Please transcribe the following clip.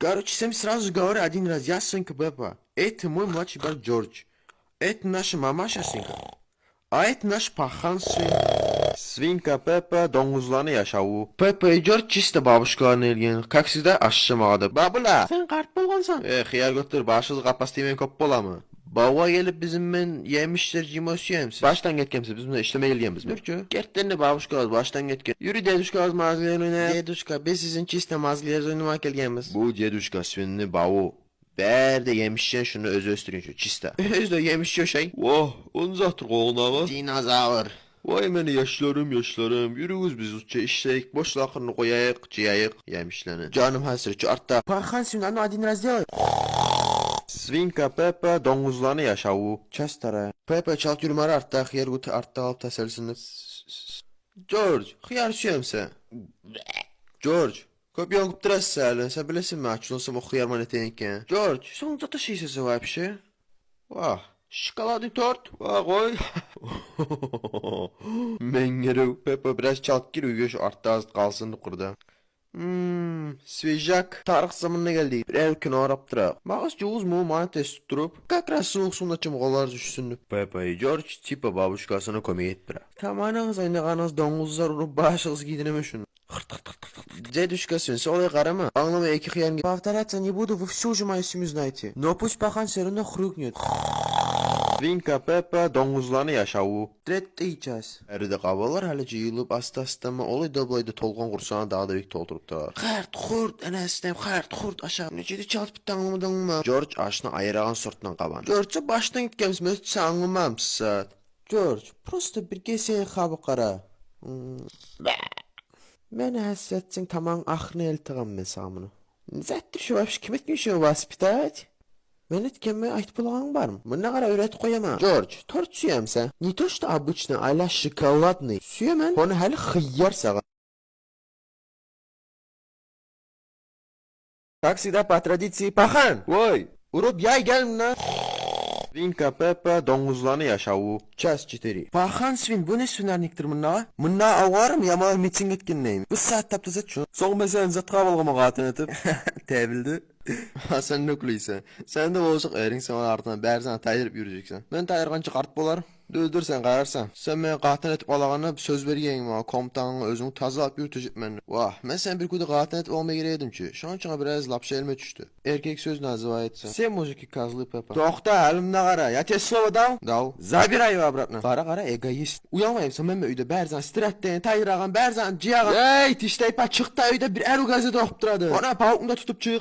Короче, всем сразу говорю один раз, я сынка Пеппа. Это мой младший брат Джордж. Это наша мамаша свинка. А это наш пахан сын. Свинка Пеппа доңғызланы яшауы. Пеппа и Джордж чисто бабушкаларына келген. Как всегда ашшамағады. Бабула, сен қарт болғансың. Қияр көттір, башыңыз қапас демей көп боламы? Бауға келіп bizimмен yemişler jimo suyamsiz. Baştan getkemsiz, biz buna işleme gelgenmiz. Nurçu? Gertlerini babuşkaz baştan getken. Yürü deduşkaz mazgiler oynayalım. Deduşka, biz sizin çiste mazgiler oynamak gelgenmiz. Bu deduşka svinni bavu. Berde yemişçen şunu öz östürün şu çiste. Özde yemişçen şey. Vah, onu zaten qoğunama. Dinozavr. Vay məni yaşlarım. Yürüyüz biz uçça işleyik, boş lakını koyayık, ciyayık, yemişlerini. Canım hasret, artta. Pahan svin, onu один раз делай. Svinka Peppa doңғызланы яшауы. Частара. Peppa çalk yürümarı artta, xiyar gütü artta alıp təsəlisini. George, xiyar suyamsa. George, köp yonkıp durasın səhəlin, sən biləsin mi açılsam o xiyar maneteyinken. George, son zata şeysesi var bir şey. Vah, şokoladlı tort. Vah qoy. Mengeru, Peppa biraz çalk gir uyuyor şu artta azıt qalsın kurda. Свежак. Tarix zamanına geldi. Birer gün arap tıra. Mağaz çoğuz mu mantes tutturup. Как раз soğuk sunda çımğalar düşündü. Peppa и George tipa babuşkasına komik ettiler. Tamanağız oynağınız donuzlar urup başınız giydinemiş şunu. Дедушка сын, солай қарама. Аңлама екі қиян. Повторяться не буду, вы всю же мою семью знаете. Но пусть пахан все равно хрюкнет. Svinka Peppa doңғызланы яшауы. Tretty час. Әріде қабалар әлі жиылып аста-астама олайда бұлайды толған құрсана дағды бек толтырып тұрар. Қарт құрт, әнәстем, қарт құрт аша. Нечеді чалып бітті аңлымадың ма? Джордж ашына айраған сортынан қабан. Джордж'a baştan gitkemiz mötse anlamamsın. George, просто birge seni xabı qara. Məni həssətsin tamam axını eltiğəm mən samını. Zəttir şu vəbş kim etkin şu vaspitać? Mən etkənmə ait bulağın var mı? Buna qara öyrət qoyama. George, tort suyamsa. Не то что обычно, а-ля şokoladный. Suyamən, onu həli xıyyar sağa. Как всегда по традиции пахан. Vay. Urub yay gəlmə. Svinka Peppa doңғызланы яшауы. Час 4. Pahan svin, bu ne sünərniktir mınna? Mınna avarım yama mitin etkin neyim? Bu saat taptızat şu. Soğ məsələn zatqa balğıma qatın etib. Təbildi. Ha sen ne kuluysan? Sen de olacak erin sana ardından bərsən tayırıp yürüyeceksən. Ben tayırğan çıxart bolar. Düzdürsən qararsan. Sen mənə qatın etib alağana söz vergəyin ma. Komutanın özünü tazalap yürütecek məni. Vah, mən sen bir kudu qatın etib olmaya gireydim ki. Şu an çana biraz lapşa elmə düşdü. Erkek söz nazıva etsən. Sen muziki kazlı Peppa. Dokta, əlimdə qara. Ya tez slova dal. Dal. Zabirayı va обратно. Qara egoist. Uyanmayıbsan mən öydə bərsən stratdən tayırağan bərsən ciyağan. Ey, tiştəyip çıxdı öydə bir əru qəzet oxub duradı. Ona pavuqunda tutup çıx.